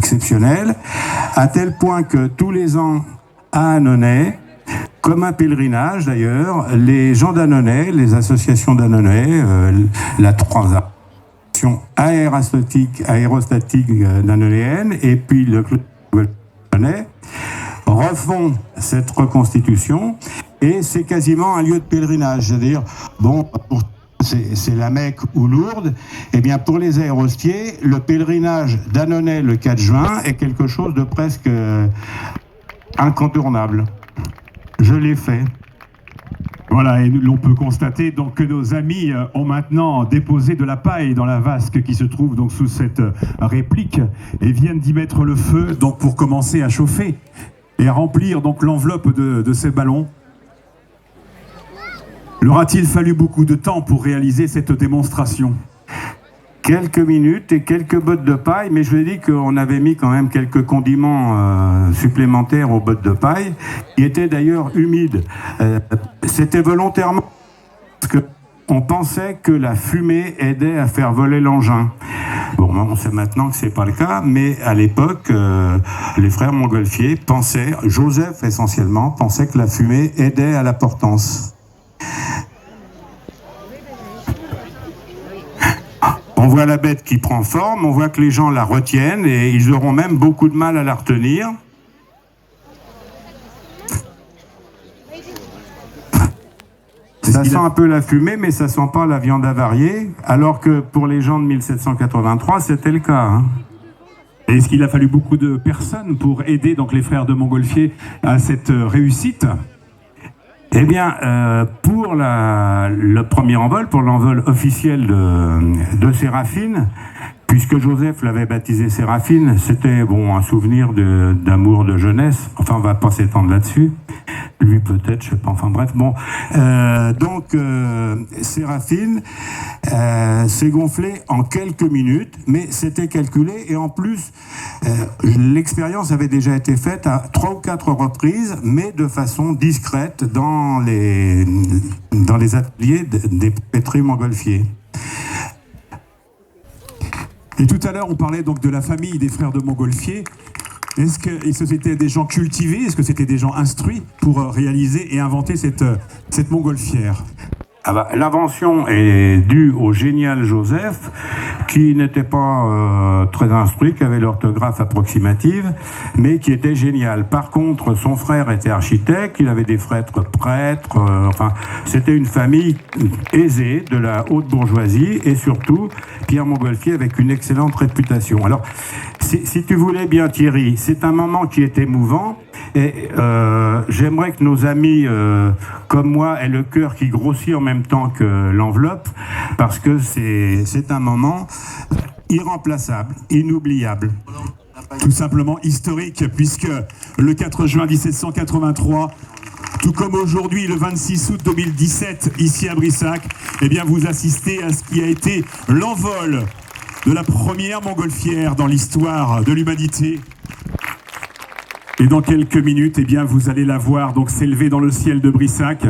exceptionnelle, à tel point que tous les ans, à Annonay, comme un pèlerinage d'ailleurs, les gens d'Annonay, les associations d'Annonay, la transaction aérostatique d'Annonayenne et puis le club d'Annonay refont cette reconstitution et c'est quasiment un lieu de pèlerinage. C'est-à-dire, bon, c'est la Mecque ou Lourdes, et bien pour les aérostiers, le pèlerinage d'Annonay le 4 juin est quelque chose de presque incontournable. Je l'ai fait. Voilà, et l'on peut constater donc que nos amis ont maintenant déposé de la paille dans la vasque qui se trouve donc sous cette réplique et viennent d'y mettre le feu donc pour commencer à chauffer et à remplir donc l'enveloppe de ces ballons. Leur a-t-il fallu beaucoup de temps pour réaliser cette démonstration? Quelques minutes et quelques bottes de paille, mais je vous ai dit qu'on avait mis quand même quelques condiments supplémentaires aux bottes de paille, qui étaient d'ailleurs humides. C'était volontairement parce qu'on pensait que la fumée aidait à faire voler l'engin. Bon, on sait maintenant que c'est pas le cas, mais à l'époque, les frères Montgolfier pensaient, Joseph essentiellement, pensait que la fumée aidait à la portance. On voit la bête qui prend forme, on voit que les gens la retiennent et ils auront même beaucoup de mal à la retenir. Ça sent un peu la fumée, mais ça sent pas la viande avariée, alors que pour les gens de 1783, c'était le cas. Hein. Et est-ce qu'il a fallu beaucoup de personnes pour aider donc les frères de Montgolfier à cette réussite ? Eh bien, pour le premier envol, pour l'envol officiel de Séraphine, puisque Joseph l'avait baptisé Séraphine, c'était bon un souvenir d'amour de jeunesse. Enfin, on va pas s'étendre là-dessus. Lui peut-être, je sais pas. Enfin bref, bon. Donc, Séraphine s'est gonflé en quelques minutes, mais c'était calculé et en plus, l'expérience avait déjà été faite à 3 ou 4 reprises, mais de façon discrète dans les ateliers des pétrés Montgolfier. Et tout à l'heure, on parlait donc de la famille des frères de Montgolfier. Est-ce que c'était des gens cultivés? Est-ce que c'était des gens instruits pour réaliser et inventer cette montgolfière? Ah bah, l'invention est due au génial Joseph, qui n'était pas très instruit, qui avait l'orthographe approximative, mais qui était génial. Par contre, son frère était architecte, il avait des frères prêtres, enfin, c'était une famille aisée de la haute bourgeoisie, et surtout, Pierre Montgolfier avec une excellente réputation. Alors, si tu voulais bien, Thierry, c'est un moment qui est émouvant, et j'aimerais que nos amis, comme moi, aient le cœur qui grossit en même temps que l'enveloppe, parce que c'est un moment irremplaçable, inoubliable. Tout simplement historique, puisque le 4 juin 1783, tout comme aujourd'hui, le 26 août 2017, ici à Brissac, eh bien, vous assistez à ce qui a été l'envol de la première montgolfière dans l'histoire de l'humanité. Et dans quelques minutes, eh bien, vous allez la voir donc s'élever dans le ciel de Brissac.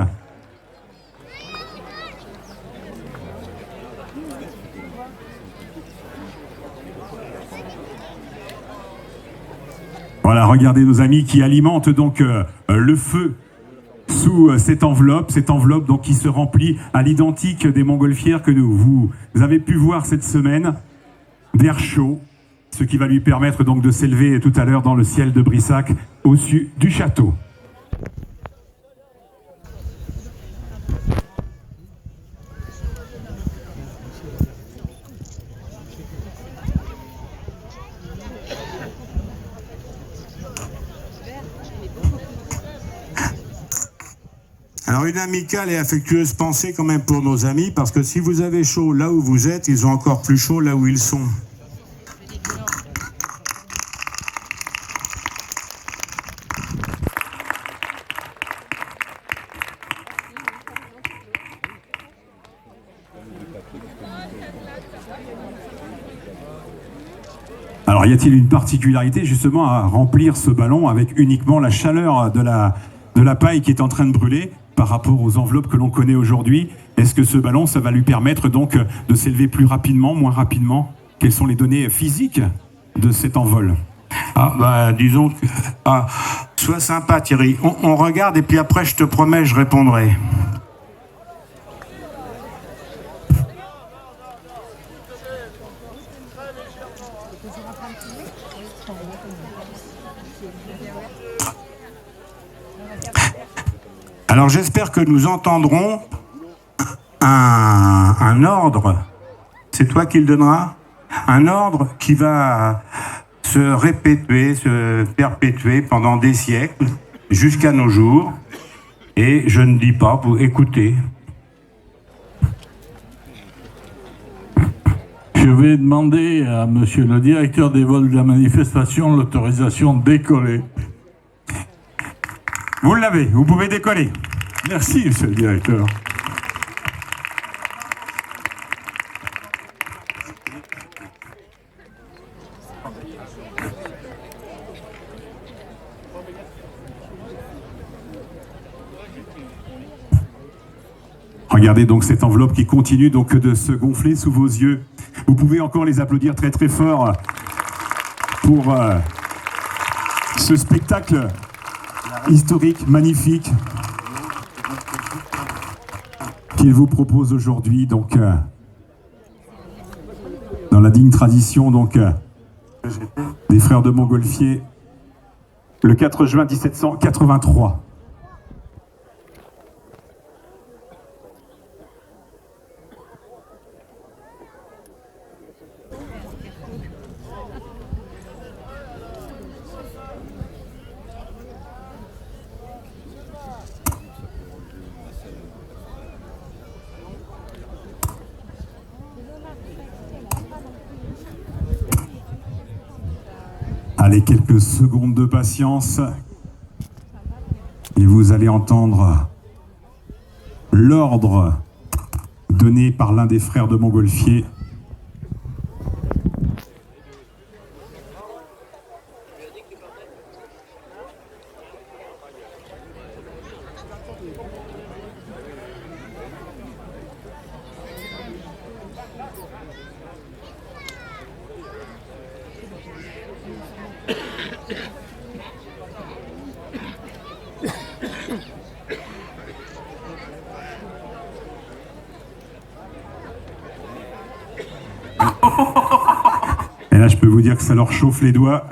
Voilà, regardez nos amis qui alimentent donc le feu sous cette enveloppe donc qui se remplit à l'identique des montgolfières que vous avez pu voir cette semaine, d'air chaud, ce qui va lui permettre donc de s'élever tout à l'heure dans le ciel de Brissac, au-dessus du château. Alors une amicale et affectueuse pensée quand même pour nos amis, parce que si vous avez chaud là où vous êtes, ils ont encore plus chaud là où ils sont. Alors y a-t-il une particularité justement à remplir ce ballon avec uniquement la chaleur de la paille qui est en train de brûler par rapport aux enveloppes que l'on connaît aujourd'hui? Est-ce que ce ballon, ça va lui permettre donc de s'élever plus rapidement, moins rapidement? Quelles sont les données physiques de cet envol? Ah, bah, disons que... Ah, sois sympa, Thierry. On regarde et puis après, je te promets, je répondrai. Alors, j'espère que nous entendrons un ordre. C'est toi qui le donneras? Un ordre qui va se répéter, se perpétuer pendant des siècles, jusqu'à nos jours. Et je ne dis pas, vous écoutez. Je vais demander à monsieur le directeur des vols de la manifestation l'autorisation de décoller. Vous l'avez, vous pouvez décoller. Merci, monsieur le directeur. Regardez donc cette enveloppe qui continue donc de se gonfler sous vos yeux. Vous pouvez encore les applaudir très très fort pour ce spectacle historique, magnifique qu'il vous propose aujourd'hui, donc dans la digne tradition donc des frères de Montgolfier, le 4 juin 1783. Allez, quelques secondes de patience et vous allez entendre l'ordre donné par l'un des frères de Montgolfier. Et là, je peux vous dire que ça leur chauffe les doigts.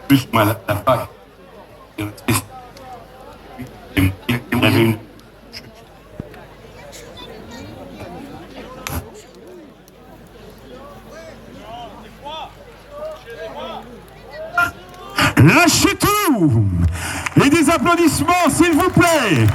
Plus moi, la Pâque. Il y avait une... Lâchez tout! Et des applaudissements, s'il vous plaît!